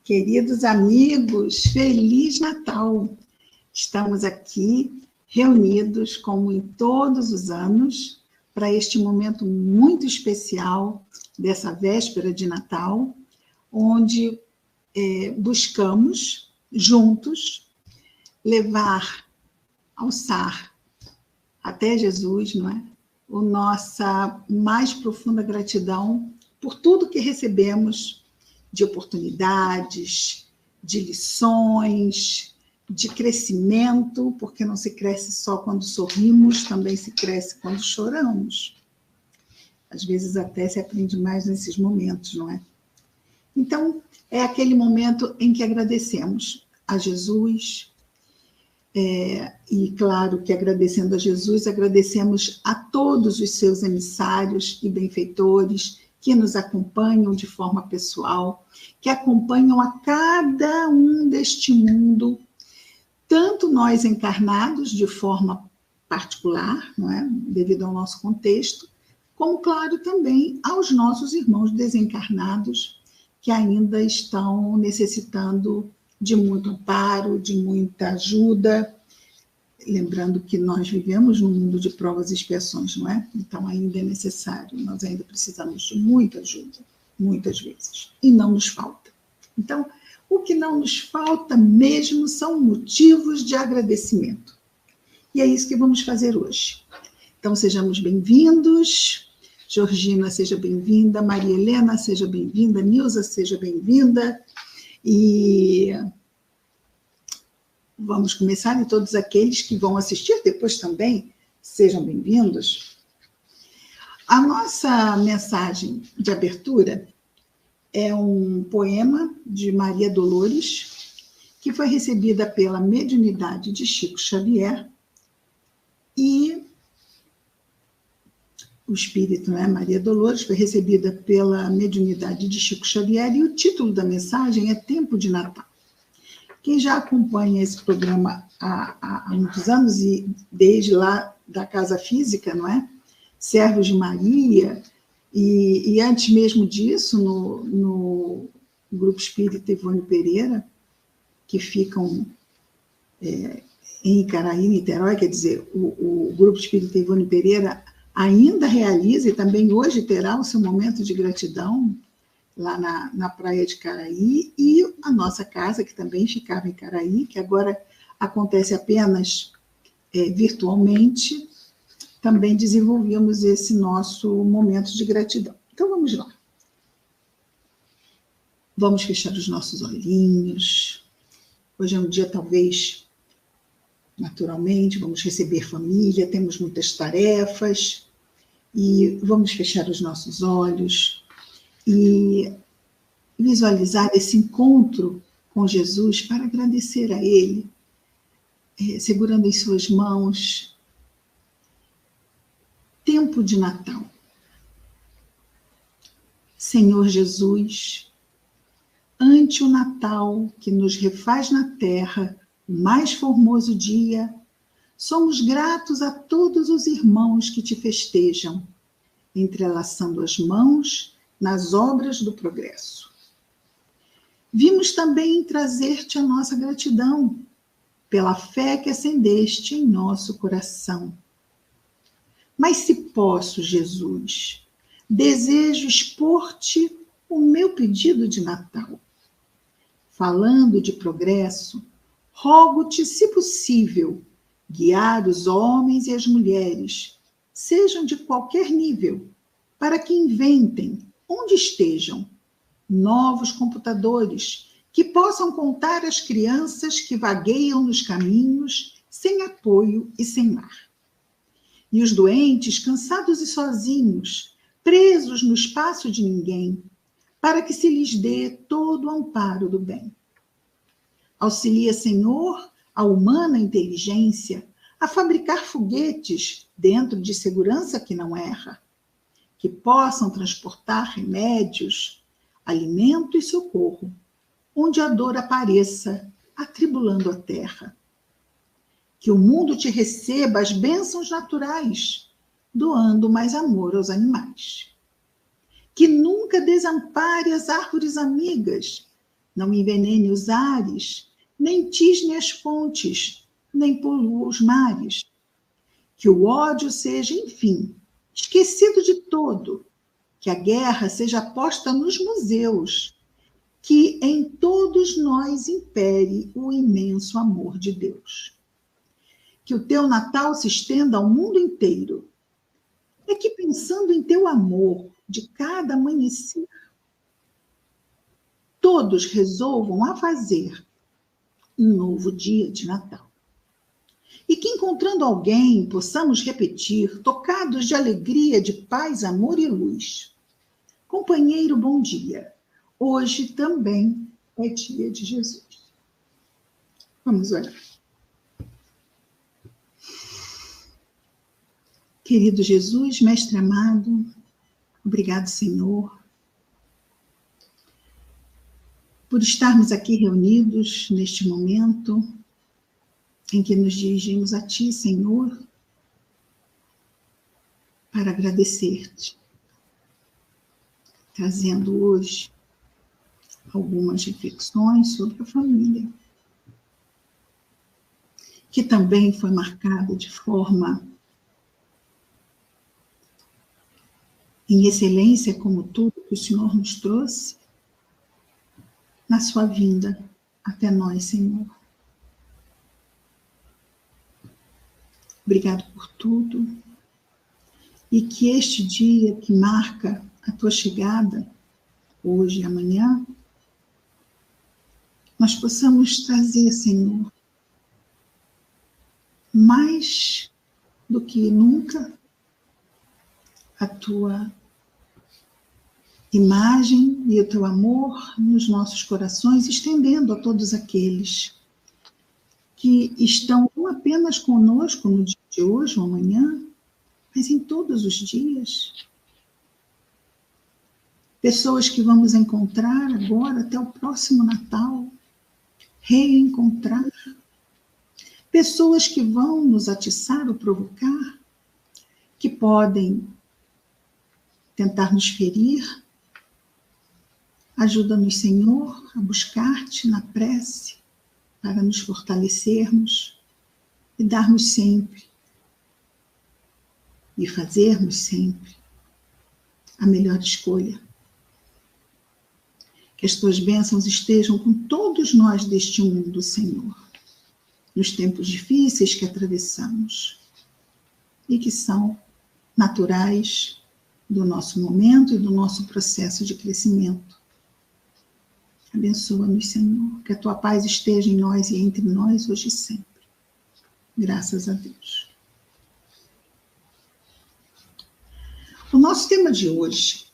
Queridos amigos, Feliz Natal! Estamos aqui reunidos, como em todos os anos, para este momento muito especial dessa véspera de Natal, onde buscamos juntos levar, alçar até Jesus, não é? A nossa mais profunda gratidão por tudo que recebemos de oportunidades, de lições, de crescimento, porque não se cresce só quando sorrimos, também se cresce quando choramos. Às vezes até se aprende mais nesses momentos, não é? Então, é aquele momento em que agradecemos a Jesus, e claro que agradecendo a Jesus, agradecemos a todos os seus emissários e benfeitores que nos acompanham de forma pessoal, que acompanham a cada um deste mundo, tanto nós encarnados de forma particular, não é? Devido ao nosso contexto, como, claro, também aos nossos irmãos desencarnados que ainda estão necessitando de muito amparo, de muita ajuda. Lembrando que nós vivemos num mundo de provas e expiações, não é? Então, ainda é necessário, nós ainda precisamos de muita ajuda, muitas vezes, e não nos falta. Então, o que não nos falta mesmo são motivos de agradecimento. E é isso que vamos fazer hoje. Então, sejamos bem-vindos. Georgina, seja bem-vinda. Maria Helena, seja bem-vinda. Nilza, seja bem-vinda. E vamos começar, e todos aqueles que vão assistir depois também, sejam bem-vindos. A nossa mensagem de abertura é um poema de Maria Dolores, que foi recebida pela mediunidade de Chico Xavier, e o espírito, né, Maria Dolores, foi recebida pela mediunidade de Chico Xavier, e o título da mensagem é Tempo de Natal. Quem já acompanha esse programa há muitos anos, e desde lá da Casa Física, não é? Servos de Maria, e antes mesmo disso, no Grupo Espírita Ivone Pereira, que ficam em Icaraí, Niterói, quer dizer, o Grupo Espírita Ivone Pereira ainda realiza, e também hoje terá o seu momento de gratidão, lá na praia de Caraí, e a nossa casa, que também ficava em Caraí, que agora acontece apenas virtualmente, também desenvolvemos esse nosso momento de gratidão. Então, vamos lá. Vamos fechar os nossos olhinhos. Hoje é um dia, talvez, naturalmente, vamos receber família, temos muitas tarefas, e vamos fechar os nossos olhos e visualizar esse encontro com Jesus para agradecer a Ele, segurando em suas mãos. Tempo de Natal. Senhor Jesus, ante o Natal que nos refaz na terra o mais formoso dia, somos gratos a todos os irmãos que te festejam, entrelaçando as mãos nas obras do progresso. Vimos também trazer-te a nossa gratidão pela fé que acendeste em nosso coração. Mas se posso, Jesus, desejo expor-te o meu pedido de Natal. Falando de progresso, rogo-te, se possível, guiar os homens e as mulheres, sejam de qualquer nível, para que inventem, onde estejam, novos computadores que possam contar as crianças que vagueiam nos caminhos sem apoio e sem lar. E os doentes, cansados e sozinhos, presos no espaço de ninguém, para que se lhes dê todo o amparo do bem. Auxilia, Senhor, a humana inteligência a fabricar foguetes dentro de segurança que não erra, que possam transportar remédios, alimento e socorro, onde a dor apareça, atribulando a terra. Que o mundo te receba as bênçãos naturais, doando mais amor aos animais. Que nunca desampare as árvores amigas, não envenene os ares, nem tisne as fontes, nem polua os mares. Que o ódio seja, enfim, esquecido de todo, que a guerra seja posta nos museus, que em todos nós impere o imenso amor de Deus. Que o teu Natal se estenda ao mundo inteiro. É que pensando em teu amor de cada amanhecer, todos resolvam a fazer um novo dia de Natal. E que encontrando alguém possamos repetir, tocados de alegria, de paz, amor e luz. Companheiro, bom dia. Hoje também é dia de Jesus. Vamos orar. Querido Jesus, Mestre amado, obrigado, Senhor, por estarmos aqui reunidos neste momento em que nos dirigimos a Ti, Senhor, para agradecer-te, trazendo hoje algumas reflexões sobre a família, que também foi marcada de forma em excelência, como tudo que o Senhor nos trouxe, na sua vinda até nós, Senhor. Obrigado por tudo. E que este dia que marca a tua chegada, hoje e amanhã, nós possamos trazer, Senhor, mais do que nunca, a tua imagem e o teu amor nos nossos corações, estendendo a todos aqueles que estão não apenas conosco no dia de hoje ou amanhã, mas em todos os dias. Pessoas que vamos encontrar agora até o próximo Natal, reencontrar. Pessoas que vão nos atiçar ou provocar, que podem tentar nos ferir. Ajuda-nos, Senhor, a buscar-te na prece, para nos fortalecermos e darmos sempre, e fazermos sempre, a melhor escolha. Que as tuas bênçãos estejam com todos nós deste mundo, Senhor, nos tempos difíceis que atravessamos e que são naturais do nosso momento e do nosso processo de crescimento. Abençoa-nos, Senhor, que a tua paz esteja em nós e entre nós hoje e sempre. Graças a Deus. O nosso tema de hoje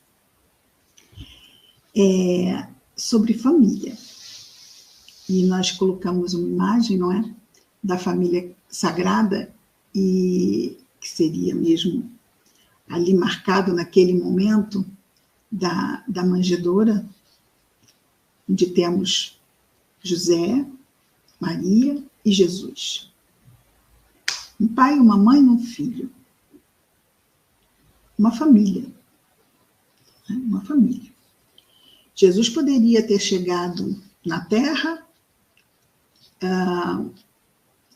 é sobre família. E nós colocamos uma imagem, não é? Da família sagrada, e que seria mesmo ali marcado naquele momento da manjedoura, onde temos José, Maria e Jesus. Um pai, uma mãe e um filho. Uma família. Uma família. Jesus poderia ter chegado na Terra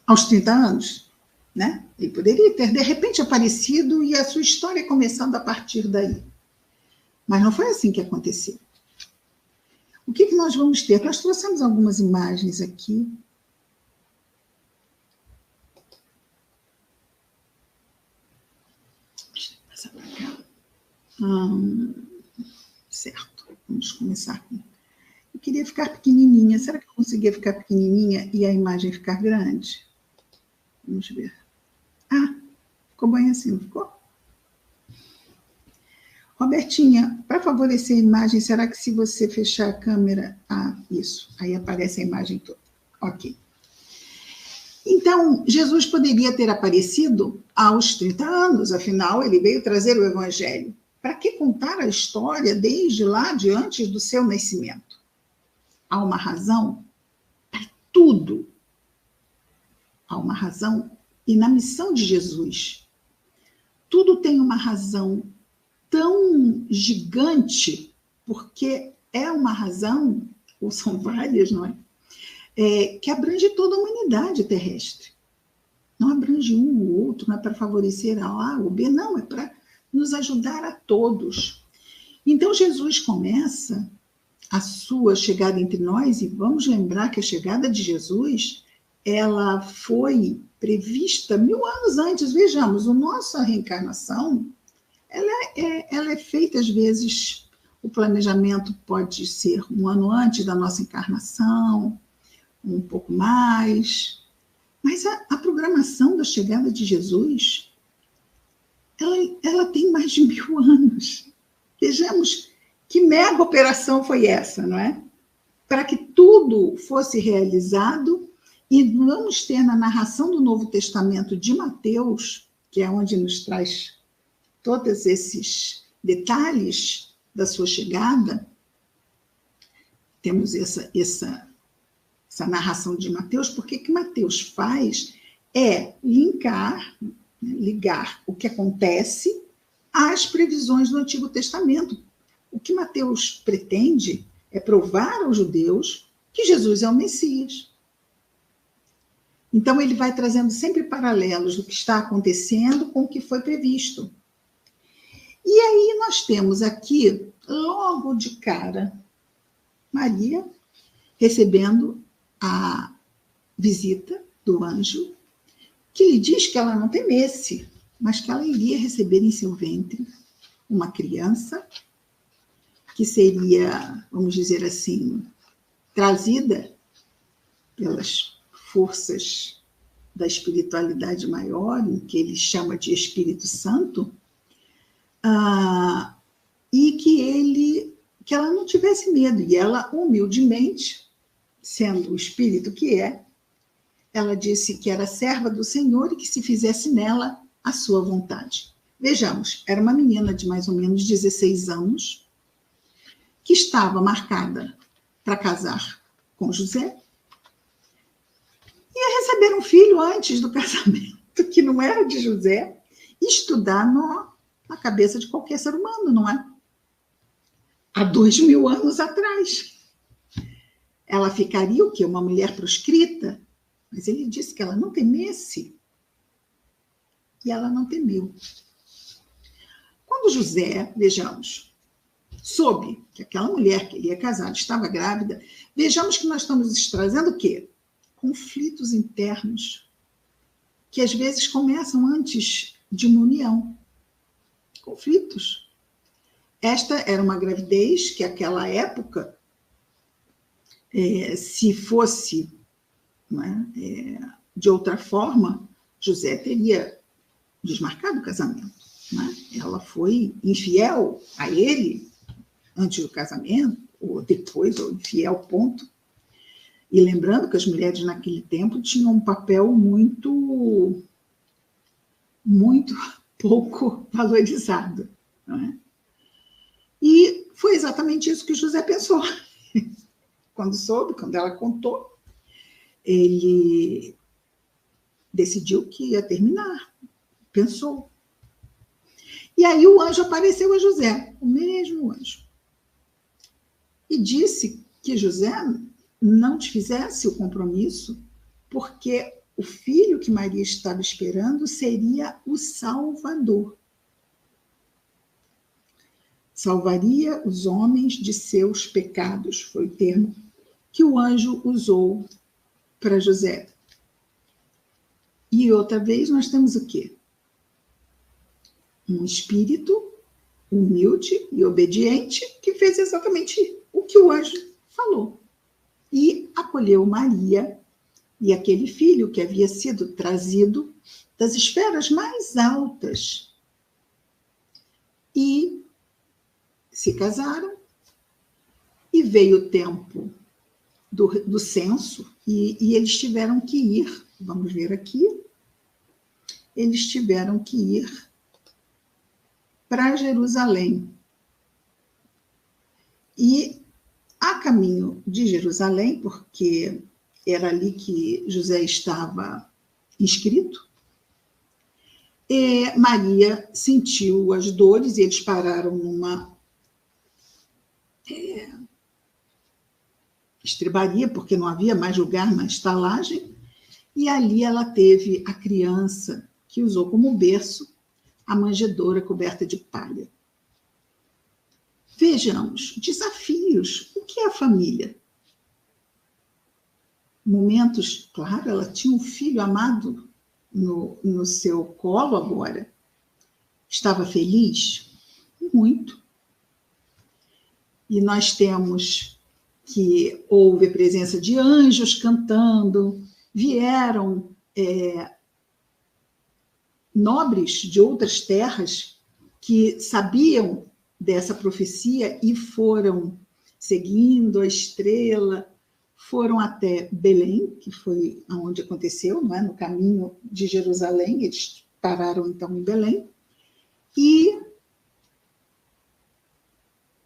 aos 30 anos, né? Ele poderia ter, de repente, aparecido e a sua história começando a partir daí. Mas não foi assim que aconteceu. O que nós vamos ter? Nós trouxemos algumas imagens aqui. Deixa eu passar para cá. Certo, vamos começar aqui. Eu queria ficar pequenininha. Será que eu conseguia ficar pequenininha e a imagem ficar grande? Vamos ver. Ah, ficou bem assim, não ficou? Robertinha, para favorecer a imagem, será que se você fechar a câmera... Ah, isso, aí aparece a imagem toda. Ok. Então, Jesus poderia ter aparecido aos 30 anos, afinal, ele veio trazer o Evangelho. Para que contar a história desde lá de antes do seu nascimento? Há uma razão para tudo. Há uma razão, e na missão de Jesus, tudo tem uma razão tão gigante, porque é uma razão ou são várias, não é? Que abrange toda a humanidade terrestre. Não abrange um ou outro, não é para favorecer a A ou B, não, é para nos ajudar a todos. Então, Jesus começa a sua chegada entre nós, e vamos lembrar que a chegada de Jesus, ela foi prevista 1000 anos antes. Vejamos, a nossa reencarnação, ela é feita, às vezes, o planejamento pode ser 1 ano antes da nossa encarnação, um pouco mais, mas a programação da chegada de Jesus, ela tem mais de 1000 anos. Vejamos que mega operação foi essa, não é? Para que tudo fosse realizado, e vamos ter na narração do Novo Testamento de Mateus, que é onde nos traz todos esses detalhes da sua chegada, temos essa narração de Mateus, porque o que Mateus faz é ligar o que acontece às previsões do Antigo Testamento. O que Mateus pretende é provar aos judeus que Jesus é o Messias. Então, ele vai trazendo sempre paralelos do que está acontecendo com o que foi previsto. E aí nós temos aqui, logo de cara, Maria recebendo a visita do anjo, que lhe diz que ela não temesse, mas que ela iria receber em seu ventre uma criança que seria, vamos dizer assim, trazida pelas forças da espiritualidade maior, em que ele chama de Espírito Santo, e que ela não tivesse medo. E ela, humildemente, sendo o espírito que é, ela disse que era serva do Senhor e que se fizesse nela a sua vontade. Vejamos, era uma menina de mais ou menos 16 anos, que estava marcada para casar com José, ia receber um filho antes do casamento, que não era de José, e estudar na cabeça de qualquer ser humano, não é? Há 2000 anos atrás. Ela ficaria o quê? Uma mulher proscrita? Mas ele disse que ela não temesse. E ela não temeu. Quando José, vejamos, soube que aquela mulher que ele ia casar estava grávida, vejamos que nós estamos trazendo o quê? Conflitos internos, que às vezes começam antes de uma união. Conflitos. Esta era uma gravidez que, naquela época, se fosse, não é, de outra forma, José teria desmarcado o casamento. Não é? Ela foi infiel a ele antes do casamento, ou depois, ou infiel, ponto. E lembrando que as mulheres naquele tempo tinham um papel muito pouco valorizado. Não é? E foi exatamente isso que José pensou. Quando soube, quando ela contou, ele decidiu que ia terminar. Pensou. E aí o anjo apareceu a José, o mesmo anjo. E disse que José não desfizesse o compromisso, porque o filho que Maria estava esperando seria o Salvador. Salvaria os homens de seus pecados, foi o termo que o anjo usou para José. E outra vez nós temos o quê? Um espírito humilde e obediente que fez exatamente o que o anjo falou. E acolheu Maria e aquele filho que havia sido trazido das esferas mais altas. E se casaram, e veio o tempo do censo, e eles tiveram que ir, vamos ver aqui, eles tiveram que ir para Jerusalém. E a caminho de Jerusalém, porque era ali que José estava inscrito, Maria sentiu as dores, e eles pararam estrebaria, porque não havia mais lugar na estalagem, e ali ela teve a criança que usou como berço a manjedoura coberta de palha. Vejamos, desafios. O que é a família? Momentos, claro, ela tinha um filho amado no seu colo agora. Estava feliz? Muito. E nós temos que houve a presença de anjos cantando, vieram nobres de outras terras que sabiam dessa profecia e foram seguindo a estrela, foram até Belém, que foi onde aconteceu, não é? No caminho de Jerusalém, eles pararam então em Belém, e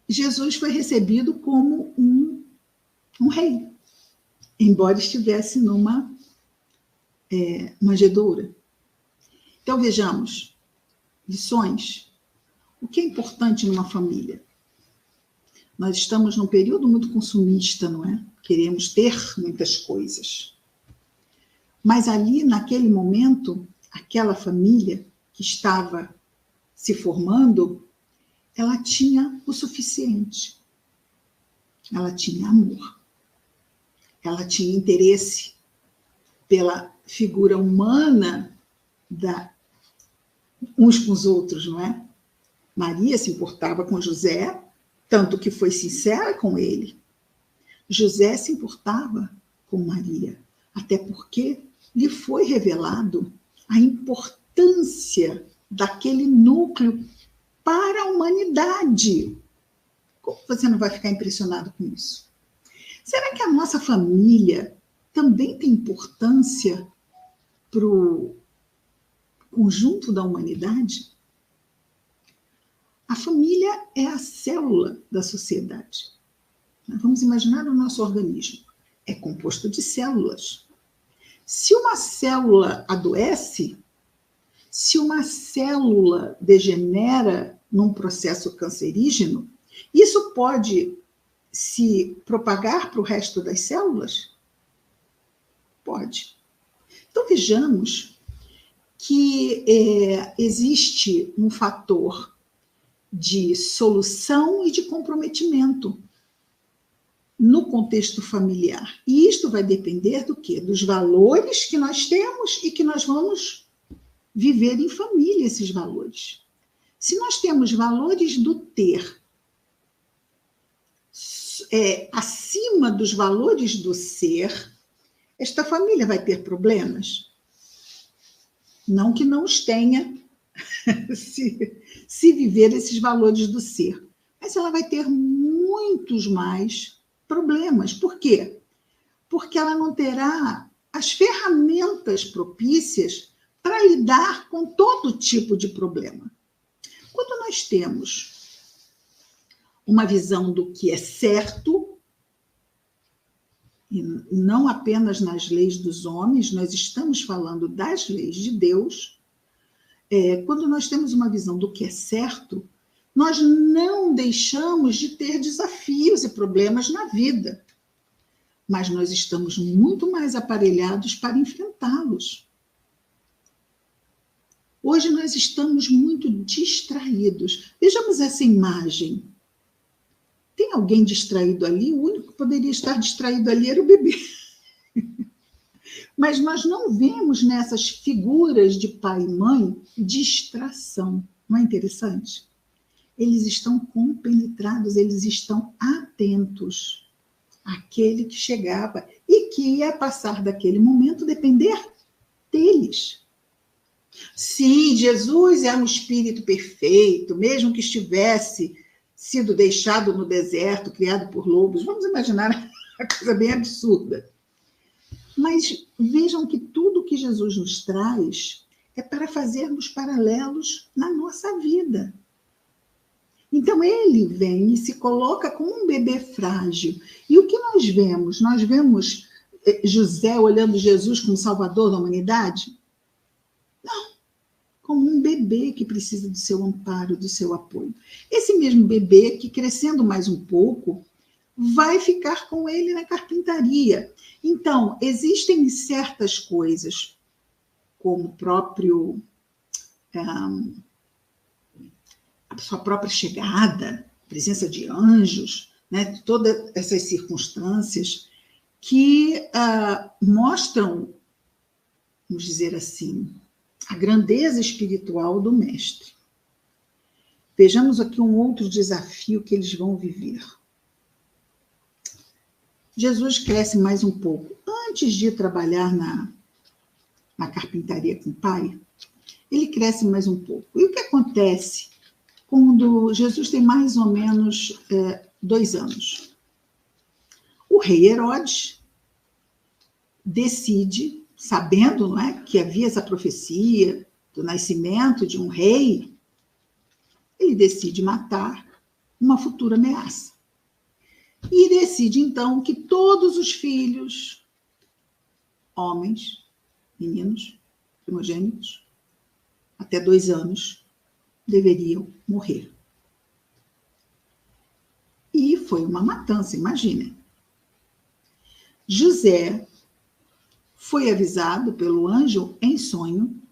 Jesus foi recebido como um rei, embora estivesse numa manjedoura. Então, vejamos, lições. O que é importante numa família? Nós estamos num período muito consumista, não é? Queremos ter muitas coisas. Mas ali, naquele momento, aquela família que estava se formando, ela tinha o suficiente. Ela tinha amor. Ela tinha interesse pela figura humana uns com os outros, não é? Maria se importava com José, tanto que foi sincera com ele. José se importava com Maria, até porque lhe foi revelado a importância daquele núcleo para a humanidade. Como você não vai ficar impressionado com isso? Será que a nossa família também tem importância para o conjunto da humanidade? A família é a célula da sociedade. Vamos imaginar o nosso organismo. É composto de células. Se uma célula adoece, se uma célula degenera num processo cancerígeno, isso pode se propagar para o resto das células? Pode. Então, vejamos que existe um fator de solução e de comprometimento no contexto familiar. E isto vai depender do quê? Dos valores que nós temos e que nós vamos viver em família, esses valores. Se nós temos valores do ter acima dos valores do ser, esta família vai ter problemas? Não que não os tenha, se viver esses valores do ser. Mas ela vai ter muitos mais problemas. Por quê? Porque ela não terá as ferramentas propícias para lidar com todo tipo de problema. Quando nós temos uma visão do que é certo, e não apenas nas leis dos homens, nós estamos falando das leis de Deus. Quando nós temos uma visão do que é certo, nós não deixamos de ter desafios e problemas na vida, mas nós estamos muito mais aparelhados para enfrentá-los. Hoje nós estamos muito distraídos. Vejamos essa imagem. Tem alguém distraído ali? O único que poderia estar distraído ali era o bebê. Mas nós não vemos nessas figuras de pai e mãe distração. Não é interessante? Eles estão compenetrados, eles estão atentos àquele que chegava e que ia passar daquele momento depender deles. Sim, Jesus é um espírito perfeito, mesmo que estivesse sido deixado no deserto, criado por lobos. Vamos imaginar uma coisa bem absurda. Mas vejam que tudo que Jesus nos traz é para fazermos paralelos na nossa vida. Então, ele vem e se coloca como um bebê frágil. E o que nós vemos? Nós vemos José olhando Jesus como salvador da humanidade? Não. Como um bebê que precisa do seu amparo, do seu apoio. Esse mesmo bebê que, crescendo mais um pouco, vai ficar com ele na carpintaria. Então, existem certas coisas, como o próprio, a sua própria chegada, presença de anjos, né? Todas essas circunstâncias que mostram, vamos dizer assim, a grandeza espiritual do mestre. Vejamos aqui um outro desafio que eles vão viver. Jesus cresce mais um pouco. Antes de trabalhar na carpintaria com o pai, ele cresce mais um pouco. E o que acontece quando Jesus tem mais ou menos 2 anos? O rei Herodes decide, sabendo, não é, que havia essa profecia do nascimento de um rei, ele decide matar uma futura ameaça. E decide, então, que todos os filhos, homens, meninos, primogênitos, até 2 anos, deveriam morrer. E foi uma matança, imaginem. José foi avisado pelo anjo em sonho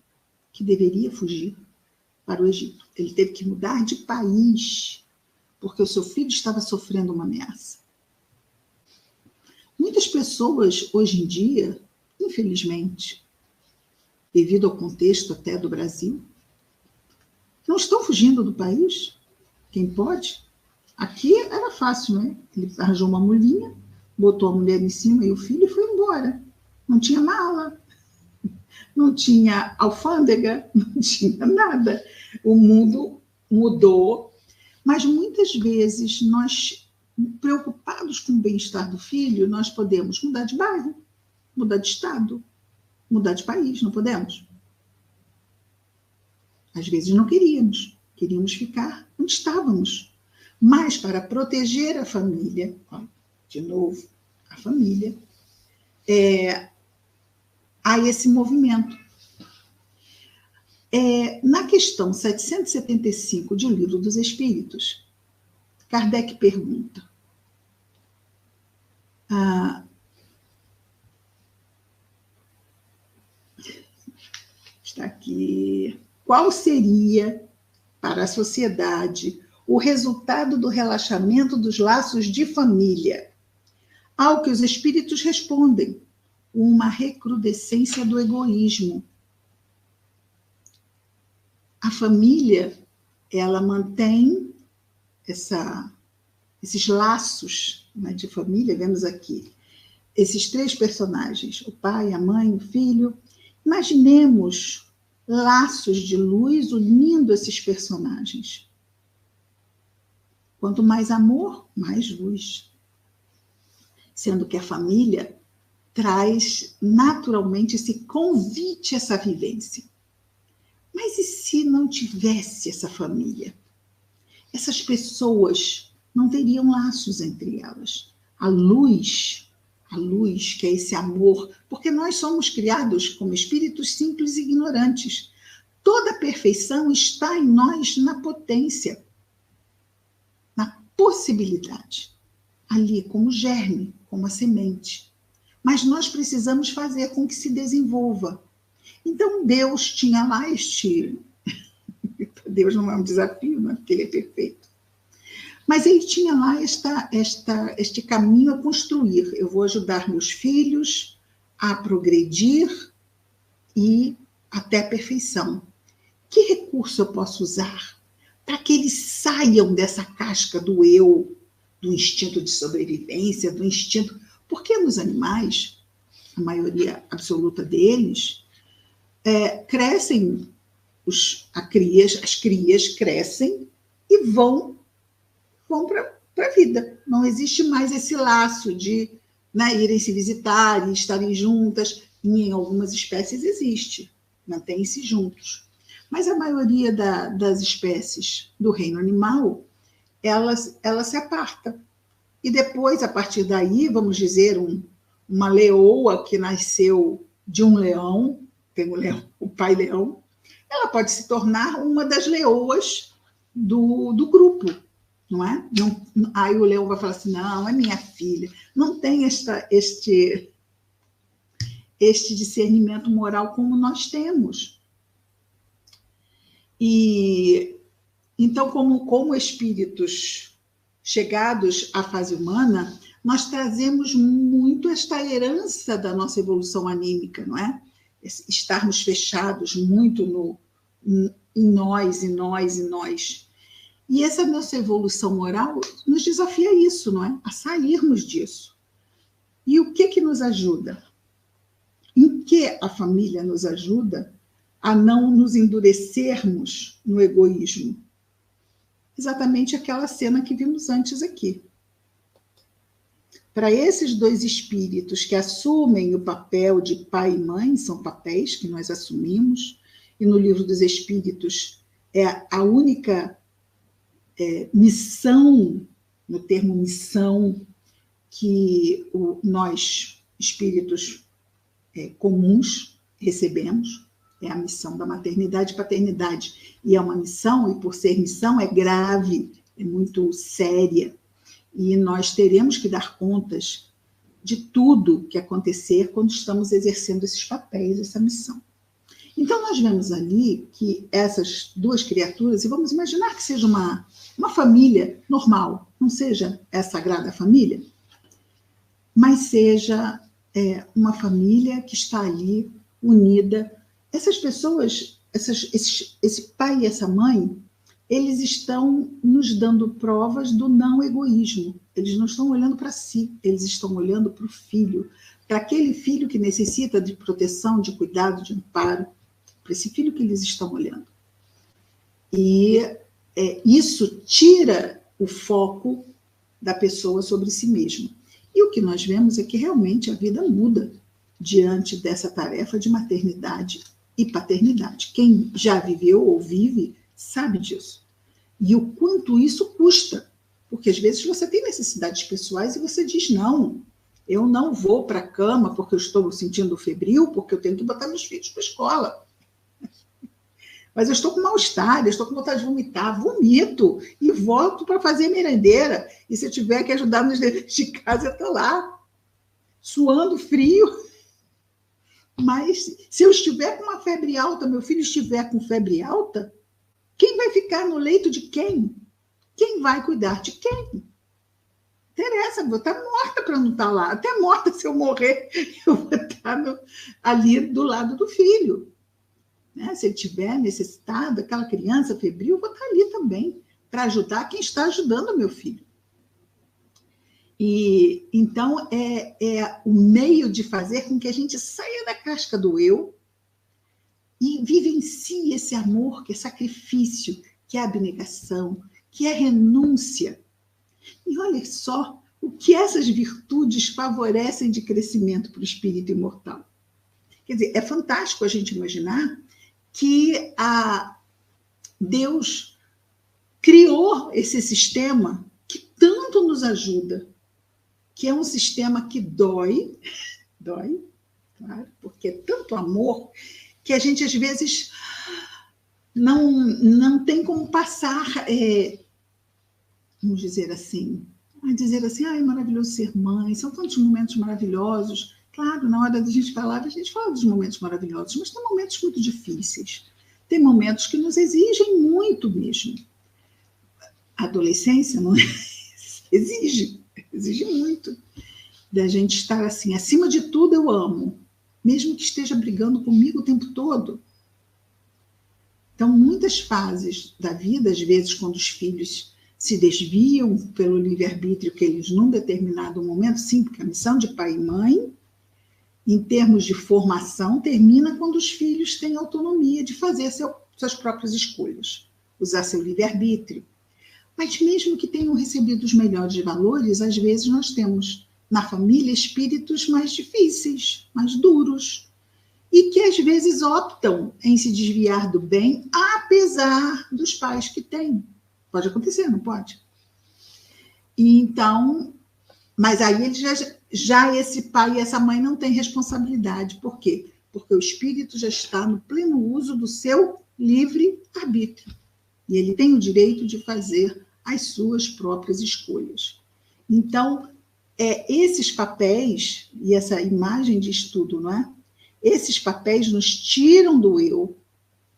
que deveria fugir para o Egito. Ele teve que mudar de país, porque o seu filho estava sofrendo uma ameaça. Muitas pessoas, hoje em dia, infelizmente, devido ao contexto até do Brasil, não estão fugindo do país. Quem pode? Aqui era fácil, né? Ele arranjou uma mulinha, botou a mulher em cima e o filho e foi embora. Não tinha mala, não tinha alfândega, não tinha nada. O mundo mudou, mas muitas vezes nós, preocupados com o bem-estar do filho, nós podemos mudar de bairro, mudar de estado, mudar de país, não podemos? Às vezes não queríamos ficar onde estávamos. Mas para proteger a família, de novo, a família, há esse movimento. Na questão 775 de O Livro dos Espíritos, Kardec pergunta: está aqui, qual seria para a sociedade o resultado do relaxamento dos laços de família? Ao que os espíritos respondem: uma recrudescência do egoísmo. A família, ela mantém esses laços, né, de família. Vemos aqui esses 3 personagens, o pai, a mãe, o filho. Imaginemos laços de luz unindo esses personagens. Quanto mais amor, mais luz. Sendo que a família traz naturalmente esse convite a essa vivência. Mas e se não tivesse essa família? Essas pessoas não teriam laços entre elas. A luz que é esse amor, porque nós somos criados como espíritos simples e ignorantes. Toda a perfeição está em nós, na potência, na possibilidade, ali como germe, como a semente. Mas nós precisamos fazer com que se desenvolva. Então Deus tinha lá Deus não é um desafio, não é? Porque ele é perfeito. Mas ele tinha lá este caminho a construir. Eu vou ajudar meus filhos a progredir e até a perfeição. Que recurso eu posso usar para que eles saiam dessa casca do eu, do instinto de sobrevivência, do instinto... Porque nos animais, a maioria absoluta deles, crescem, as crias crescem e vão para a vida. Não existe mais esse laço de, né, irem se visitar e estarem juntas. Em algumas espécies existe, mantêm-se juntos. Mas a maioria das espécies do reino animal, ela se aparta. E depois, a partir daí, vamos dizer, uma leoa que nasceu de um leão, tem o pai leão, ela pode se tornar uma das leoas do grupo. não é? Não, aí o leão vai falar assim, não, é minha filha. Não tem este discernimento moral como nós temos. E então, como espíritos chegados à fase humana, nós trazemos muito esta herança da nossa evolução anímica, não é? Estarmos fechados muito em nós, em nós, em nós. E essa nossa evolução moral nos desafia a isso, não é? A sairmos disso. E o que nos ajuda? Em que a família nos ajuda a não nos endurecermos no egoísmo? Exatamente aquela cena que vimos antes aqui. Para esses dois espíritos que assumem o papel de pai e mãe, são papéis que nós assumimos, e no Livro dos Espíritos é a única missão, no termo missão, que nós, espíritos comuns, recebemos, é a missão da maternidade e paternidade. E é uma missão, e por ser missão, é grave, é muito séria. E nós teremos que dar contas de tudo que acontecer quando estamos exercendo esses papéis, essa missão. Então, nós vemos ali que essas duas criaturas, e vamos imaginar que seja uma família normal, não seja essa sagrada família, mas seja uma família que está ali unida. Essas pessoas, esse pai e essa mãe, eles estão nos dando provas do não egoísmo. Eles não estão olhando para si, eles estão olhando para o filho, para aquele filho que necessita de proteção, de cuidado, de amparo, para esse filho que eles estão olhando. E isso tira o foco da pessoa sobre si mesma. E o que nós vemos é que realmente a vida muda diante dessa tarefa de maternidade e paternidade. Quem já viveu ou vive sabe disso. E o quanto isso custa. Porque às vezes você tem necessidades pessoais e você diz, não, eu não vou para a cama porque eu estou sentindo febril, porque eu tenho que botar meus filhos para a escola. Mas eu estou com mal-estar, eu estou com vontade de vomitar, vomito e volto para fazer merendeira. E se eu tiver que ajudar nos deveres de casa, eu estou lá, suando frio. Mas se eu estiver com uma febre alta, meu filho estiver com febre alta, quem vai ficar no leito de quem? Quem vai cuidar de quem? Interessa, vou estar morta para não estar lá. Até morta, se eu morrer, eu vou estar ali do lado do filho. Se ele estiver necessitado, aquela criança febril, eu vou estar ali também, para ajudar quem está ajudando o meu filho. E então é o meio de fazer com que a gente saia da casca do eu e vivencie esse amor, que é sacrifício, que é abnegação, que é renúncia. E olha só o que essas virtudes favorecem de crescimento para o espírito imortal. Quer dizer, é fantástico a gente imaginar que Deus criou esse sistema que tanto nos ajuda, que é um sistema que dói, claro, porque é tanto amor que a gente, às vezes, não tem como passar, vamos dizer assim, é maravilhoso ser mãe, são tantos momentos maravilhosos. Claro, na hora da gente falar, a gente fala dos momentos maravilhosos, mas tem momentos muito difíceis. Tem momentos que nos exigem muito mesmo. A adolescência não exige muito. Da gente estar assim, acima de tudo eu amo, mesmo que esteja brigando comigo o tempo todo. Então, muitas fases da vida, às vezes, quando os filhos se desviam pelo livre-arbítrio que eles, num determinado momento, sim, porque a missão de pai e mãe, em termos de formação, termina quando os filhos têm autonomia de fazer suas próprias escolhas, usar seu livre-arbítrio. Mas mesmo que tenham recebido os melhores valores, às vezes nós temos na família espíritos mais difíceis, mais duros, e que às vezes optam em se desviar do bem, apesar dos pais que têm. Pode acontecer, não pode? E então, mas aí ele já esse pai e essa mãe não têm responsabilidade. Por quê? Porque o espírito já está no pleno uso do seu livre-arbítrio. E ele tem o direito de fazer as suas próprias escolhas. Então, esses papéis, e essa imagem de estudo, não é? Esses papéis nos tiram do eu,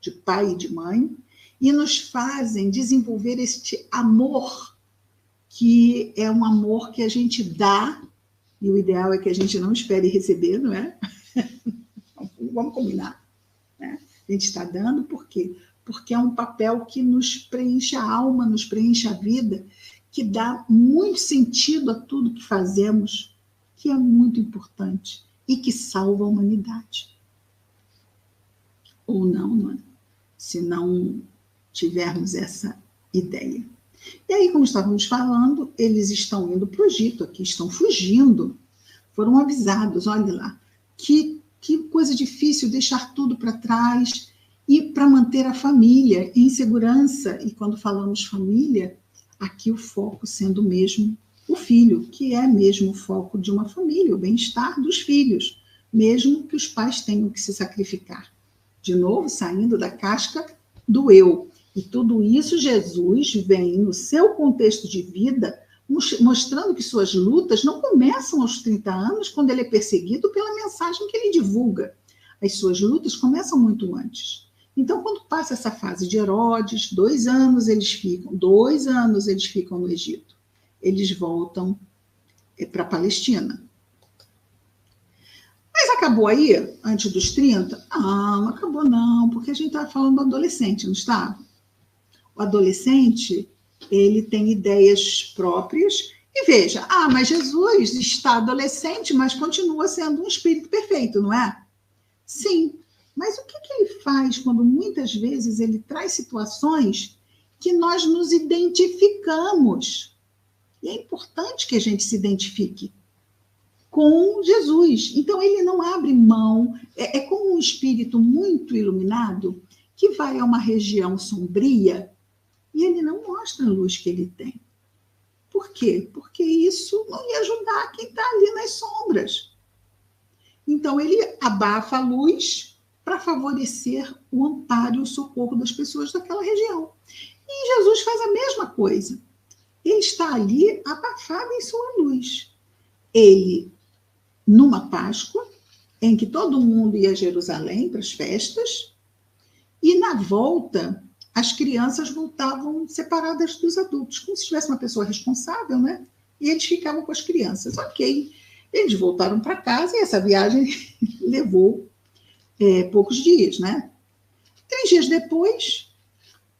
de pai e de mãe, e nos fazem desenvolver este amor, que é um amor que a gente dá, e o ideal é que a gente não espere receber, não é? Vamos combinar, né? A gente está dando por quê? Porque é um papel que nos preenche a alma, nos preenche a vida, que dá muito sentido a tudo que fazemos, que é muito importante e que salva a humanidade. Ou não, não é? Se não tivermos essa ideia. E aí, como estávamos falando, eles estão indo para o Egito, aqui estão fugindo, foram avisados, olha lá, que coisa difícil deixar tudo para trás e para manter a família em segurança. E quando falamos família, aqui o foco sendo mesmo o filho, que é mesmo o foco de uma família, o bem-estar dos filhos, mesmo que os pais tenham que se sacrificar. De novo, saindo da casca do eu. E tudo isso Jesus vem no seu contexto de vida, mostrando que suas lutas não começam aos 30 anos, quando ele é perseguido pela mensagem que ele divulga. As suas lutas começam muito antes. Então, quando passa essa fase de Herodes, 2 anos eles ficam no Egito. Eles voltam para a Palestina. Mas acabou aí, antes dos 30? Não acabou não, porque a gente estava falando do adolescente, não está? O adolescente, ele tem ideias próprias. E veja, mas Jesus está adolescente, mas continua sendo um espírito perfeito, não é? Sim, mas o que ele faz quando muitas vezes ele traz situações que nós nos identificamos? E é importante que a gente se identifique com Jesus. Então, ele não abre mão, é como um espírito muito iluminado que vai a uma região sombria e ele não mostra a luz que ele tem. Por quê? Porque isso não ia ajudar quem está ali nas sombras. Então, ele abafa a luz para favorecer o amparo e o socorro das pessoas daquela região. E Jesus faz a mesma coisa. Ele está ali abafado em sua luz. Ele, numa Páscoa, em que todo mundo ia a Jerusalém para as festas, e na volta, as crianças voltavam separadas dos adultos, como se tivesse uma pessoa responsável, né? E eles ficavam com as crianças. Ok, eles voltaram para casa e essa viagem levou poucos dias, né? 3 dias depois,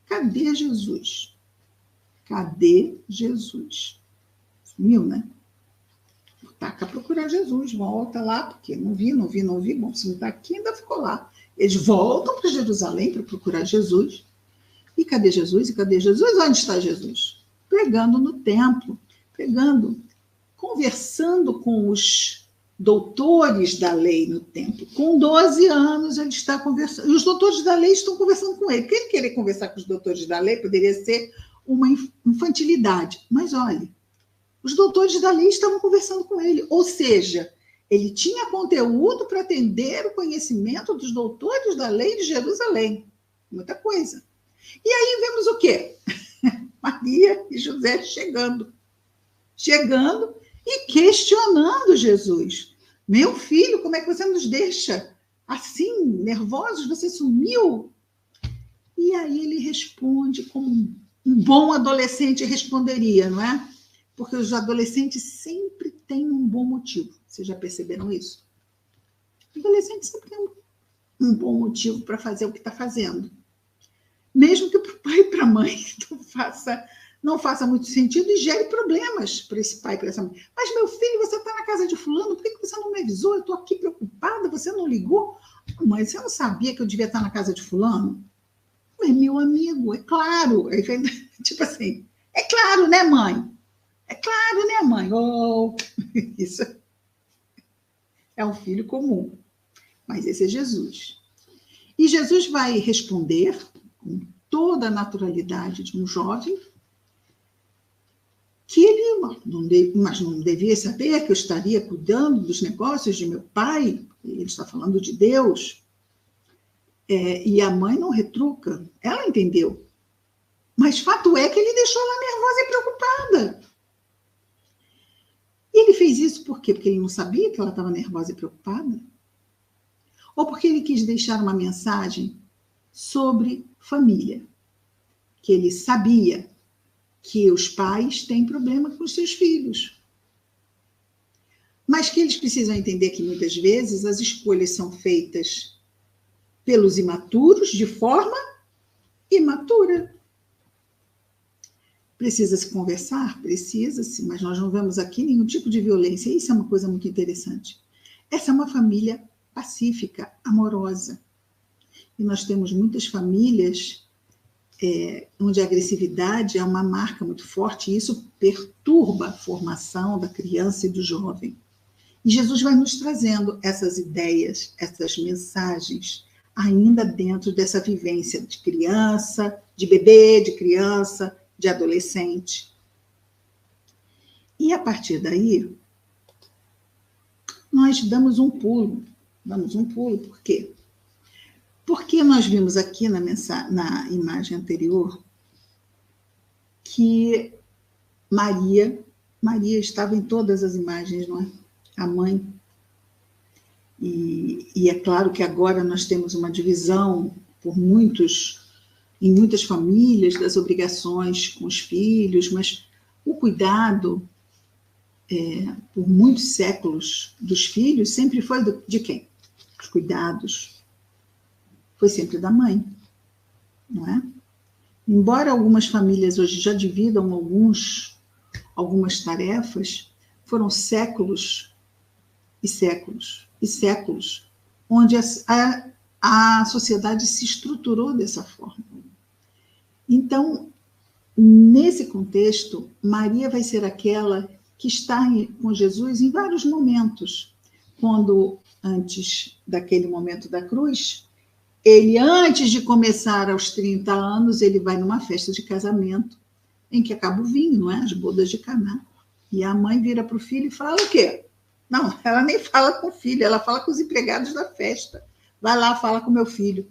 cadê Jesus? Cadê Jesus? Sumiu, né? Taca procurar Jesus, volta lá, porque não vi. Bom, se não está aqui, ainda ficou lá. Eles voltam para Jerusalém para procurar Jesus. E cadê Jesus? Onde está Jesus? Pregando no templo, conversando com os doutores da lei no templo. Com 12 anos ele está conversando. E os doutores da lei estão conversando com ele. Porque ele querer conversar com os doutores da lei poderia ser uma infantilidade. Mas olha, os doutores da lei estavam conversando com ele. Ou seja, ele tinha conteúdo para atender o conhecimento dos doutores da lei de Jerusalém. Muita coisa. E aí vemos o quê? Maria e José chegando e questionando Jesus. Meu filho, como é que você nos deixa assim, nervosos? Você sumiu? E aí ele responde como um bom adolescente responderia, não é? Porque os adolescentes sempre têm um bom motivo. Vocês já perceberam isso? O adolescente sempre tem um bom motivo para fazer o que está fazendo. Mesmo que para o pai e para a mãe não faça muito sentido e gere problemas para esse pai e para essa mãe. Mas, meu filho, você está na casa de fulano, por que você não me avisou? Eu estou aqui preocupada, você não ligou? Mãe, você não sabia que eu devia estar na casa de fulano? Mas, meu amigo, é claro. Tipo assim, é claro, né, mãe? É claro, né, mãe? Oh, isso é um filho comum. Mas esse é Jesus. E Jesus vai responder com toda a naturalidade de um jovem que ele não devia saber que eu estaria cuidando dos negócios de meu pai. Ele está falando de Deus. E a mãe não retruca. Ela entendeu. Mas fato é que ele deixou ela nervosa e preocupada. E ele fez isso por quê? Porque ele não sabia que ela estava nervosa e preocupada? Ou porque ele quis deixar uma mensagem sobre família? Que ele sabia que os pais têm problema com os seus filhos. Mas que eles precisam entender que muitas vezes as escolhas são feitas pelos imaturos de forma imatura. Precisa-se conversar? Precisa-se, mas nós não vemos aqui nenhum tipo de violência. Isso é uma coisa muito interessante. Essa é uma família pacífica, amorosa. E nós temos muitas famílias onde a agressividade é uma marca muito forte e isso perturba a formação da criança e do jovem. E Jesus vai nos trazendo essas ideias, essas mensagens, ainda dentro dessa vivência de criança, de bebê, de criança, de adolescente. E a partir daí, nós damos um pulo. Damos um pulo, por quê? Porque nós vimos aqui na imagem anterior que Maria estava em todas as imagens, não é? A mãe. E é claro que agora nós temos uma divisão em muitas famílias das obrigações com os filhos, mas o cuidado por muitos séculos dos filhos sempre foi de quem? Os cuidados foi sempre da mãe, não é? Embora algumas famílias hoje já dividam algumas tarefas, foram séculos e séculos e séculos onde a sociedade se estruturou dessa forma. Então, nesse contexto, Maria vai ser aquela que está com Jesus em vários momentos. Quando, antes daquele momento da cruz, ele, antes de começar aos 30 anos, ele vai numa festa de casamento, em que acaba o vinho, não é? As bodas de Caná. E a mãe vira para o filho e fala o quê? Não, ela nem fala com o filho, ela fala com os empregados da festa. Vai lá, fala com meu filho.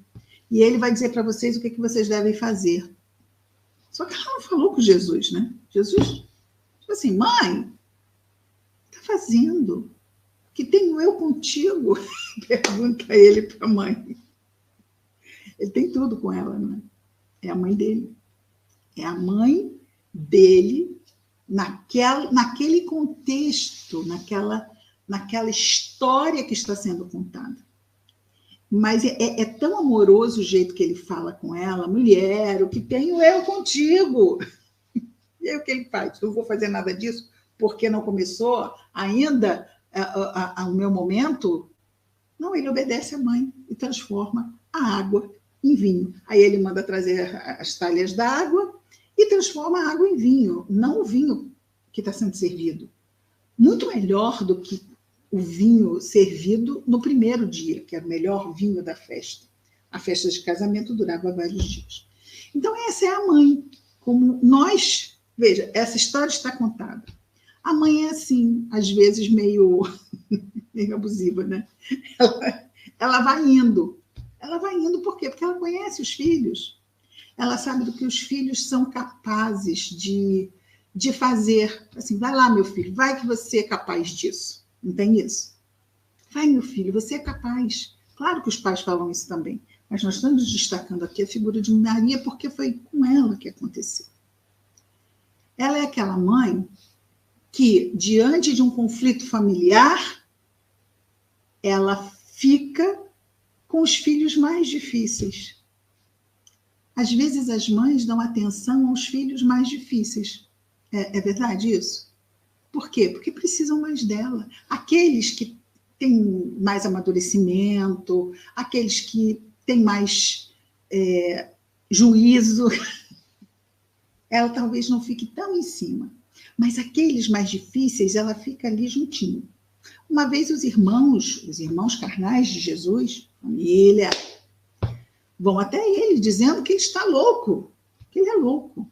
E ele vai dizer para vocês o que vocês devem fazer. Só que ela não falou com Jesus, né? Jesus, tipo assim, mãe, o que está fazendo? Que tenho eu contigo? Pergunta ele para a mãe. Ele tem tudo com ela, não é? É a mãe dele. É a mãe dele naquele contexto, naquela história que está sendo contada. Mas é tão amoroso o jeito que ele fala com ela, mulher, o que tenho eu contigo. E aí o que ele faz? Eu não vou fazer nada disso porque não começou ainda o meu momento? Não, ele obedece à mãe e transforma a água em vinho. Aí ele manda trazer as talhas d'água e transforma a água em vinho, não o vinho que está sendo servido. Muito melhor do que o vinho servido no primeiro dia, que era o melhor vinho da festa. A festa de casamento durava vários dias. Então, essa é a mãe. Como nós... Veja, essa história está contada. A mãe é assim, às vezes meio abusiva, né? Ela vai indo. Ela vai indo por quê? Porque ela conhece os filhos. Ela sabe do que os filhos são capazes de fazer. Assim, vai lá, meu filho, vai que você é capaz disso. Não tem isso? Vai, meu filho, você é capaz. Claro que os pais falam isso também, mas nós estamos destacando aqui a figura de Maria porque foi com ela que aconteceu. Ela é aquela mãe que, diante de um conflito familiar, ela fica com os filhos mais difíceis. Às vezes as mães dão atenção aos filhos mais difíceis. É verdade isso? Por quê? Porque precisam mais dela. Aqueles que têm mais amadurecimento, aqueles que têm mais juízo, ela talvez não fique tão em cima. Mas aqueles mais difíceis, ela fica ali juntinho. Uma vez os irmãos carnais de Jesus, família, vão até ele dizendo que ele está louco, que ele é louco,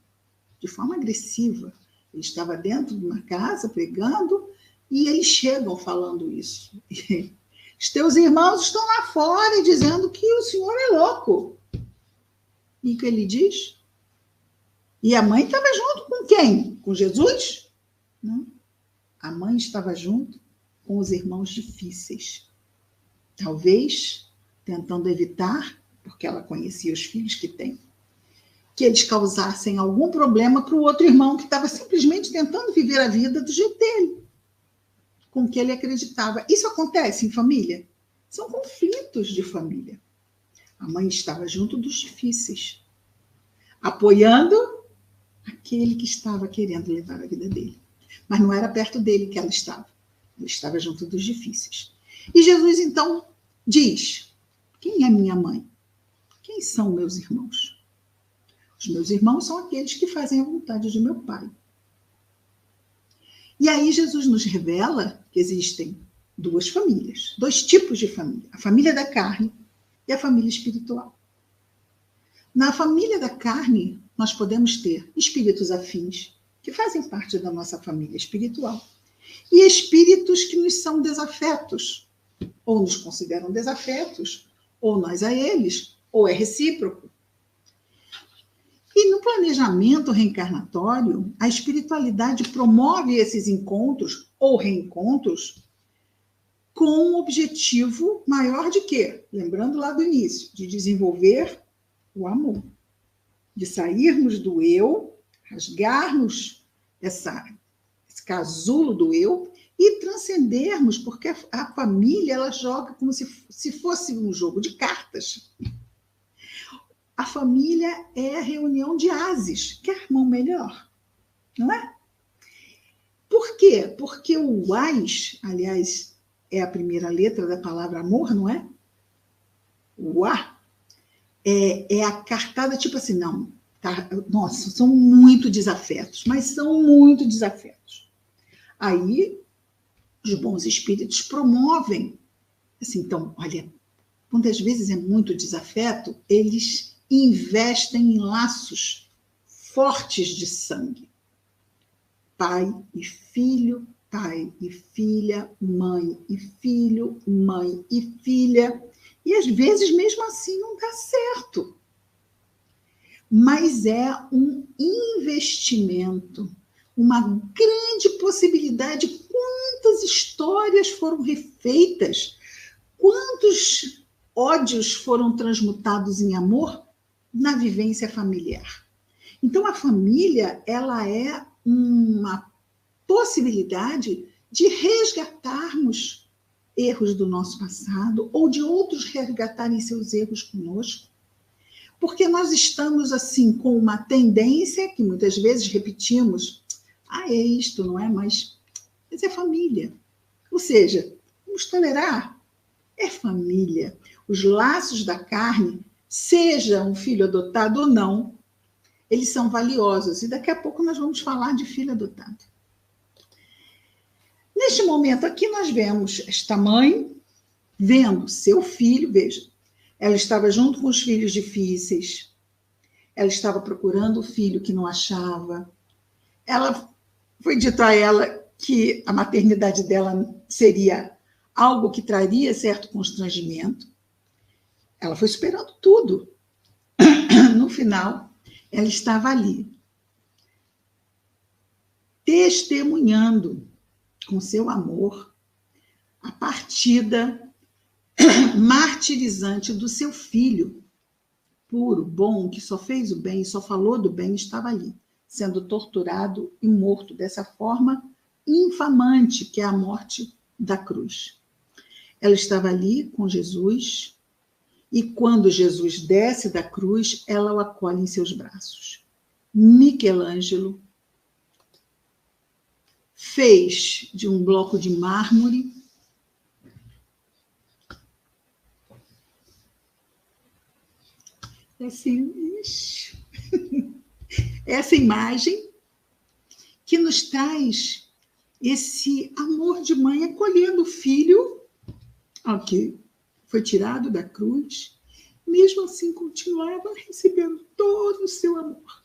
de forma agressiva. Ele estava dentro de uma casa pregando e eles chegam falando isso. Os teus irmãos estão lá fora dizendo que o senhor é louco. E o que ele diz? E a mãe estava junto com quem? Com Jesus? Não. A mãe estava junto com os irmãos difíceis. Talvez tentando evitar, porque ela conhecia os filhos que tem, que eles causassem algum problema para o outro irmão que estava simplesmente tentando viver a vida do jeito dele, com o que ele acreditava. Isso acontece em família? São conflitos de família. A mãe estava junto dos difíceis, apoiando aquele que estava querendo levar a vida dele. Mas não era perto dele que ela estava. Ela estava junto dos difíceis. E Jesus, então, diz: quem é minha mãe? Quem são meus irmãos? Os meus irmãos são aqueles que fazem a vontade de meu Pai. E aí Jesus nos revela que existem duas famílias, dois tipos de família. A família da carne e a família espiritual. Na família da carne, nós podemos ter espíritos afins, que fazem parte da nossa família espiritual, e espíritos que nos são desafetos, ou nos consideram desafetos, ou nós a eles, ou é recíproco. E no planejamento reencarnatório, a espiritualidade promove esses encontros ou reencontros com um objetivo maior de quê? Lembrando lá do início, de desenvolver o amor, de sairmos do eu, rasgarmos esse casulo do eu e transcendermos, porque a família ela joga como se fosse um jogo de cartas. A família é a reunião de ases. Quer irmão melhor? Não é? Por quê? Porque o as, aliás, é a primeira letra da palavra amor, não é? O a é a cartada tipo assim, não, tá, nossa, são muito desafetos, mas são muito desafetos. Aí, os bons espíritos promovem, assim, então, olha, quantas vezes é muito desafeto, eles investem em laços fortes de sangue. Pai e filho, pai e filha, mãe e filho, mãe e filha. E às vezes, mesmo assim, não dá certo. Mas é um investimento, uma grande possibilidade. Quantas histórias foram refeitas? Quantos ódios foram transmutados em amor na vivência familiar? Então, a família, ela é uma possibilidade de resgatarmos erros do nosso passado ou de outros resgatarem seus erros conosco. Porque nós estamos, assim, com uma tendência que muitas vezes repetimos, é isto, não é? Mas é família. Ou seja, vamos tolerar. É família. Os laços da carne, seja um filho adotado ou não, eles são valiosos. E daqui a pouco nós vamos falar de filho adotado. Neste momento aqui, nós vemos esta mãe vendo seu filho, veja, ela estava junto com os filhos difíceis, ela estava procurando o filho que não achava, foi dito a ela que a maternidade dela seria algo que traria certo constrangimento, ela foi superando tudo. No final, ela estava ali, testemunhando com seu amor a partida martirizante do seu filho, puro, bom, que só fez o bem, só falou do bem, estava ali, sendo torturado e morto dessa forma infamante, que é a morte da cruz. Ela estava ali com Jesus, e quando Jesus desce da cruz, ela o acolhe em seus braços. Michelangelo fez de um bloco de mármore essa imagem que nos traz esse amor de mãe acolhendo o filho, que foi tirado da cruz, mesmo assim continuava recebendo todo o seu amor.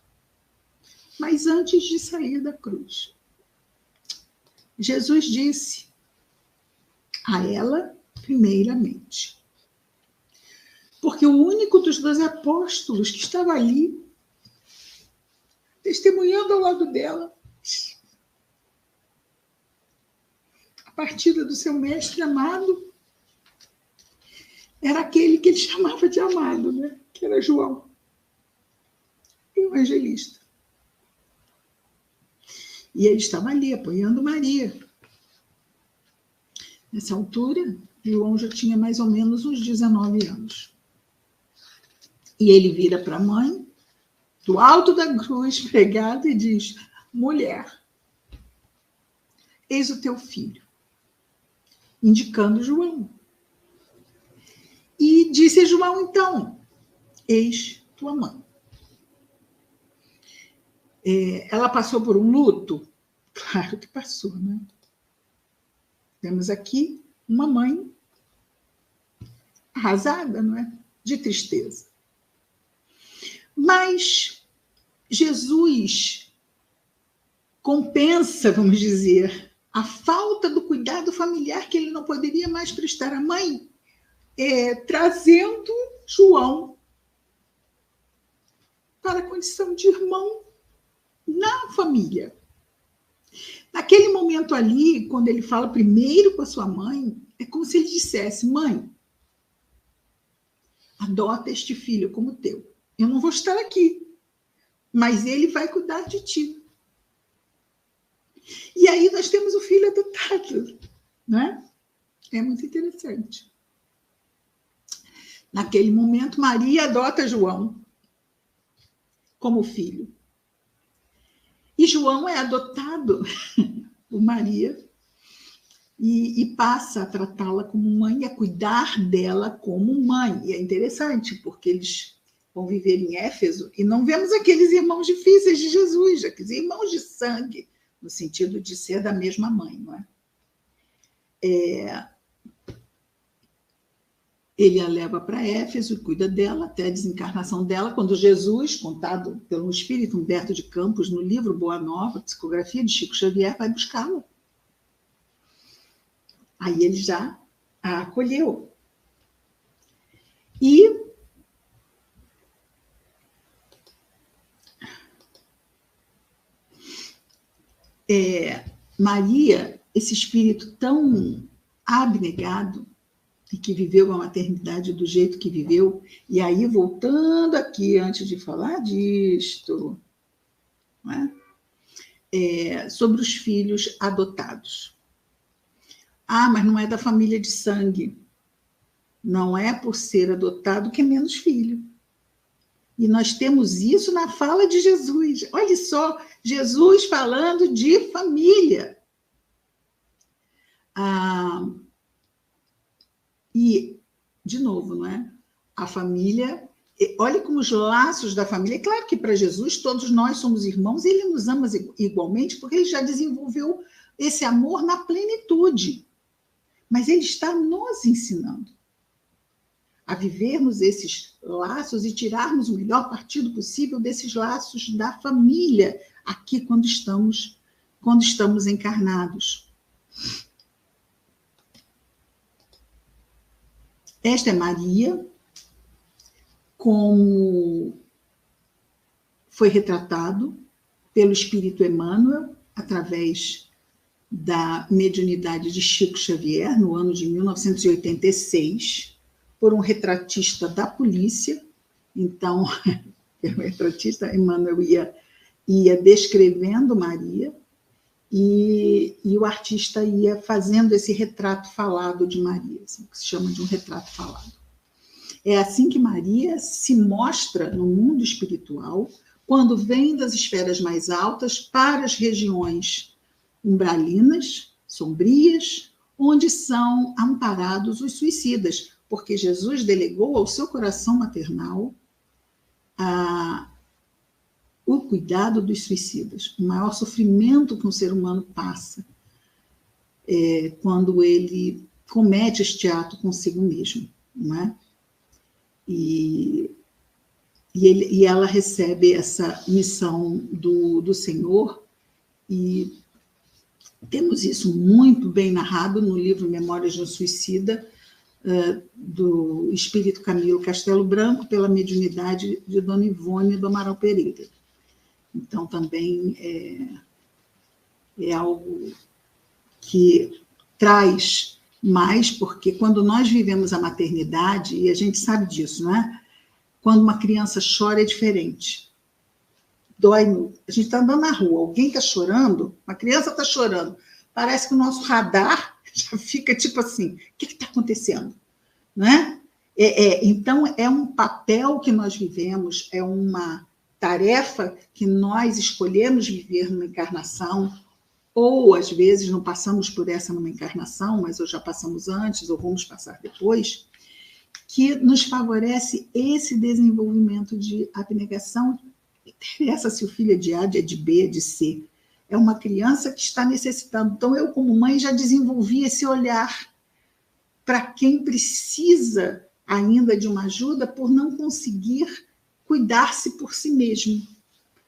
Mas antes de sair da cruz, Jesus disse a ela, primeiramente, porque o único dos 12 apóstolos que estava ali testemunhando ao lado dela a partida do seu mestre amado. Era aquele que ele chamava de amado, né? Que era João, o evangelista. E ele estava ali, apoiando Maria. Nessa altura, João já tinha mais ou menos uns 19 anos. E ele vira para a mãe, do alto da cruz, pregado, e diz: mulher, eis o teu filho, indicando João. E disse a João, então, eis tua mãe. Ela passou por um luto? Claro que passou, né? Temos aqui uma mãe arrasada, não é? De tristeza. Mas Jesus compensa, vamos dizer, a falta do cuidado familiar que ele não poderia mais prestar à mãe, trazendo João para a condição de irmão na família. Naquele momento ali, quando ele fala primeiro com a sua mãe, é como se ele dissesse: mãe, adota este filho como teu. Eu não vou estar aqui, mas ele vai cuidar de ti. E aí nós temos o filho adotado, né? É muito interessante. Naquele momento, Maria adota João como filho. E João é adotado por Maria e passa a tratá-la como mãe e a cuidar dela como mãe. E é interessante, porque eles vão viver em Éfeso e não vemos aqueles irmãos difíceis de Jesus, aqueles irmãos de sangue, no sentido de ser da mesma mãe, não é? Ele a leva para Éfeso e cuida dela até a desencarnação dela, quando Jesus, contado pelo espírito Humberto de Campos no livro Boa Nova, psicografia de Chico Xavier, vai buscá-la. Aí ele já a acolheu. E Maria, esse espírito tão abnegado, e que viveu a maternidade do jeito que viveu, e aí voltando aqui, antes de falar disto, não é? Sobre os filhos adotados. Ah, mas não é da família de sangue. Não é por ser adotado que é menos filho. E nós temos isso na fala de Jesus. Olha só, Jesus falando de família. E, de novo, não é? A família, olha como os laços da família, é claro que para Jesus todos nós somos irmãos e ele nos ama igualmente, porque ele já desenvolveu esse amor na plenitude. Mas ele está nos ensinando a vivermos esses laços e tirarmos o melhor partido possível desses laços da família aqui quando estamos encarnados. Esta é Maria, como foi retratado pelo Espírito Emmanuel, através da mediunidade de Chico Xavier, no ano de 1986, por um retratista da polícia. Então, o retratista Emmanuel ia descrevendo Maria, e o artista ia fazendo esse retrato falado de Maria, assim, que se chama de um retrato falado. É assim que Maria se mostra no mundo espiritual, quando vem das esferas mais altas para as regiões umbralinas, sombrias, onde são amparados os suicidas, porque Jesus delegou ao seu coração maternal o cuidado dos suicidas, o maior sofrimento que um ser humano passa quando ele comete este ato consigo mesmo, não é? E ela recebe essa missão do Senhor, e temos isso muito bem narrado no livro Memórias de um Suicida, do espírito Camilo Castelo Branco, pela mediunidade de Dona Ivone do Amaral Pereira. Então, também é algo que traz mais, porque quando nós vivemos a maternidade, e a gente sabe disso, né? Quando uma criança chora é diferente. Dói. A gente está andando na rua, alguém está chorando, uma criança está chorando, parece que o nosso radar já fica tipo assim, o que está acontecendo? Né? Então, é um papel que nós vivemos, é uma tarefa que nós escolhemos viver numa encarnação, ou às vezes não passamos por essa numa encarnação, mas ou já passamos antes, ou vamos passar depois, que nos favorece esse desenvolvimento de abnegação. Não interessa se o filho é de A, é de B, é de C. É uma criança que está necessitando. Então, eu, como mãe, já desenvolvi esse olhar para quem precisa ainda de uma ajuda por não conseguir cuidar-se por si mesmo.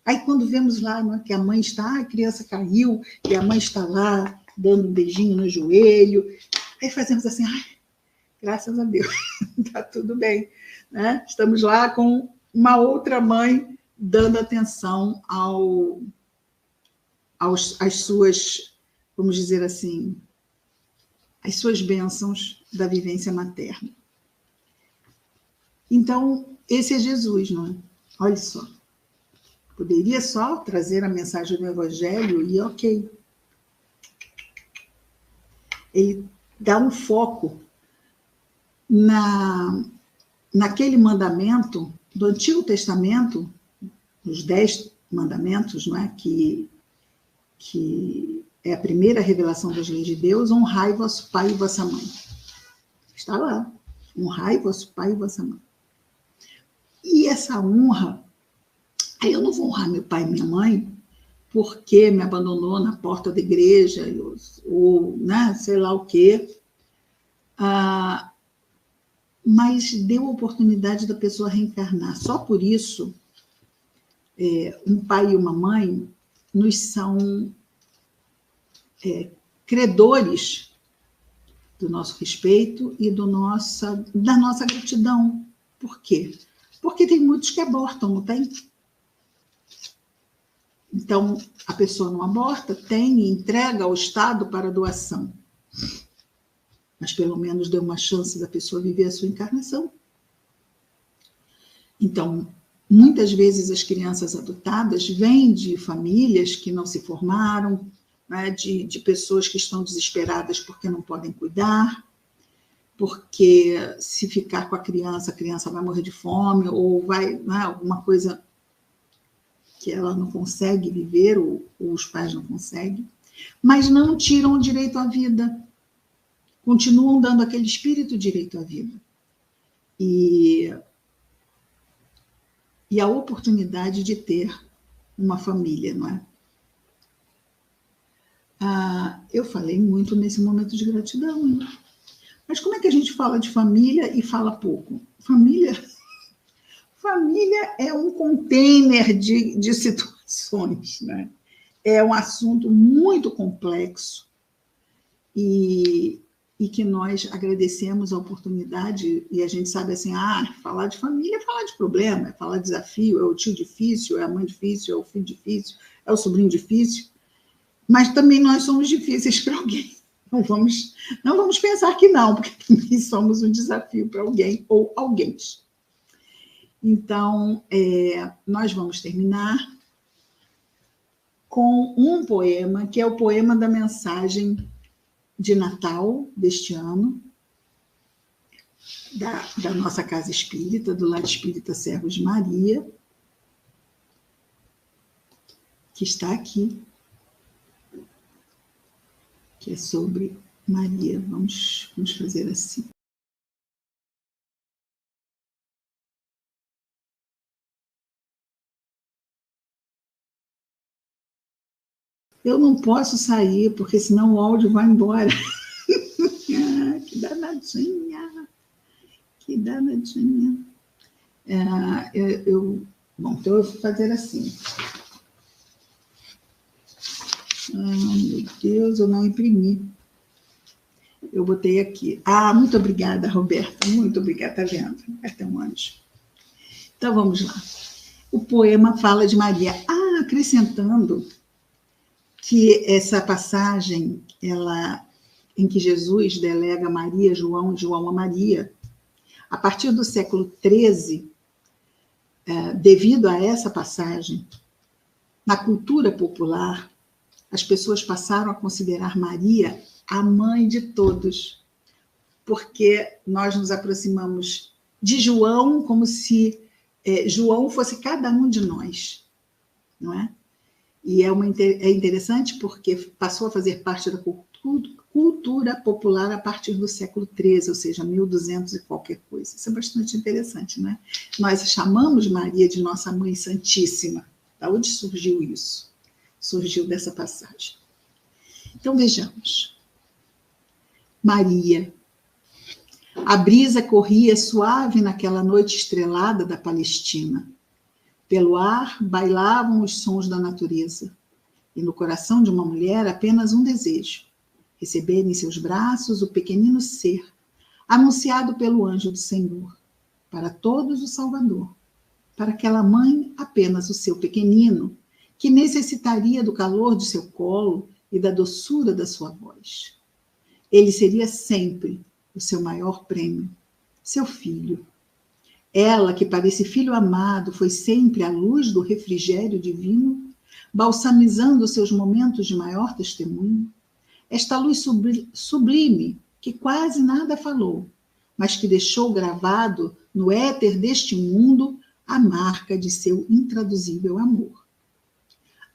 Aí, quando vemos lá, né, que a mãe está, a criança caiu, e a mãe está lá dando um beijinho no joelho, aí fazemos assim, graças a Deus, está tudo bem. Né? Estamos lá com uma outra mãe dando atenção às suas, vamos dizer assim, às suas bênçãos da vivência materna. Então, esse é Jesus, não é? Olha só. Poderia só trazer a mensagem do Evangelho e ok. Ele dá um foco naquele mandamento do Antigo Testamento, os 10 mandamentos, não é? Que é a primeira revelação das leis de Deus, honrai vosso pai e vossa mãe. Está lá, honrai vosso pai e vossa mãe. E essa honra, aí eu não vou honrar meu pai e minha mãe porque me abandonou na porta da igreja, ou né, sei lá o quê, mas deu a oportunidade da pessoa reencarnar. Só por isso, um pai e uma mãe nos são credores do nosso respeito e da nossa gratidão. Por quê? Porque tem muitos que abortam, não tem? Então, a pessoa não aborta, tem e entrega ao Estado para doação. Mas pelo menos deu uma chance da pessoa viver a sua encarnação. Então, muitas vezes as crianças adotadas vêm de famílias que não se formaram, né, de pessoas que estão desesperadas porque não podem cuidar, porque se ficar com a criança vai morrer de fome, ou vai, né, alguma coisa que ela não consegue viver, ou os pais não conseguem, mas não tiram o direito à vida, continuam dando aquele espírito direito à vida. E a oportunidade de ter uma família, não é? Eu falei muito nesse momento de gratidão, hein? Mas como é que a gente fala de família e fala pouco? Família é um container de situações, né? É um assunto muito complexo e que nós agradecemos a oportunidade, e a gente sabe assim, falar de família é falar de problema, é falar de desafio, é o tio difícil, é a mãe difícil, é o filho difícil, é o sobrinho difícil, mas também nós somos difíceis para alguém. Não vamos pensar que não, porque também somos um desafio para alguém ou alguém. Então, nós vamos terminar com um poema, que é o poema da mensagem de Natal deste ano, da nossa Casa Espírita, do Lar Espírita Servos de Maria, que está aqui, que é sobre Maria. Vamos fazer assim. Eu não posso sair, porque senão o áudio vai embora. Que danadinha. Que danadinha. Bom, então eu vou fazer assim. Meu Deus, eu não imprimi. Eu botei aqui. Muito obrigada, Roberta. Muito obrigada, tá vendo? Roberta é um anjo. Então, vamos lá. O poema fala de Maria. acrescentando que essa passagem, em que Jesus delega Maria a João e João a Maria, a partir do século XIII, devido a essa passagem, na cultura popular, as pessoas passaram a considerar Maria a mãe de todos, porque nós nos aproximamos de João como se João fosse cada um de nós, não é? E é interessante porque passou a fazer parte da cultura popular a partir do século XIII, ou seja, 1200 e qualquer coisa. Isso é bastante interessante, não é? Nós chamamos Maria de nossa Mãe Santíssima. Da onde surgiu isso? Surgiu dessa passagem. Então, vejamos. Maria. A brisa corria suave naquela noite estrelada da Palestina. Pelo ar bailavam os sons da natureza. E no coração de uma mulher apenas um desejo: receber em seus braços o pequenino ser, anunciado pelo anjo do Senhor. Para todos o Salvador. Para aquela mãe apenas o seu pequenino, que necessitaria do calor de seu colo e da doçura da sua voz. Ele seria sempre o seu maior prêmio, seu filho. Ela, que para esse filho amado foi sempre a luz do refrigério divino, balsamizando seus momentos de maior testemunho, esta luz sublime, que quase nada falou, mas que deixou gravado no éter deste mundo a marca de seu intraduzível amor.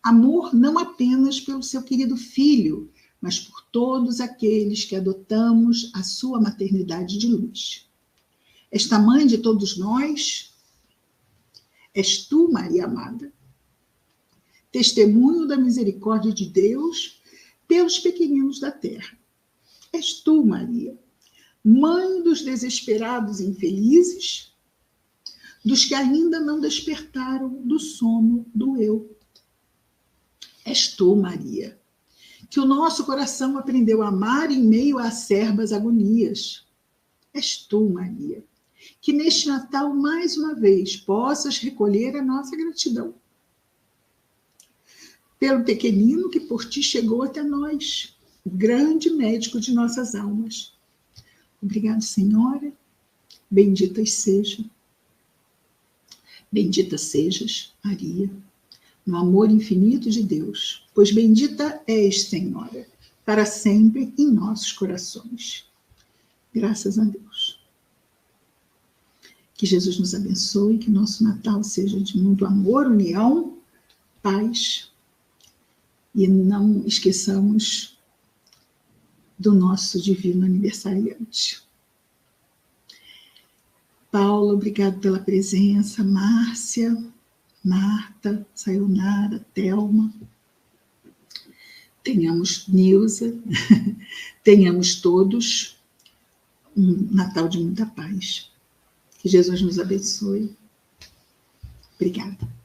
Amor não apenas pelo seu querido filho, mas por todos aqueles que adotamos a sua maternidade de luz. Esta mãe de todos nós, és tu, Maria amada, testemunho da misericórdia de Deus pelos pequeninos da terra. És tu, Maria, mãe dos desesperados e infelizes, dos que ainda não despertaram do sono do eu. És tu, Maria, que o nosso coração aprendeu a amar em meio a acerbas agonias. És tu, Maria, que neste Natal, mais uma vez, possas recolher a nossa gratidão pelo pequenino que por ti chegou até nós, o grande médico de nossas almas. Obrigado, Senhora. Bendita sejas, Maria, no amor infinito de Deus, pois bendita és, Senhora, para sempre em nossos corações. Graças a Deus. Que Jesus nos abençoe, que nosso Natal seja de muito amor, união, paz, e não esqueçamos do nosso divino aniversariante. Paula, obrigado pela presença. Márcia, Marta, Sayonara, Thelma. Tenhamos Nilza, tenhamos todos um Natal de muita paz. Que Jesus nos abençoe. Obrigada.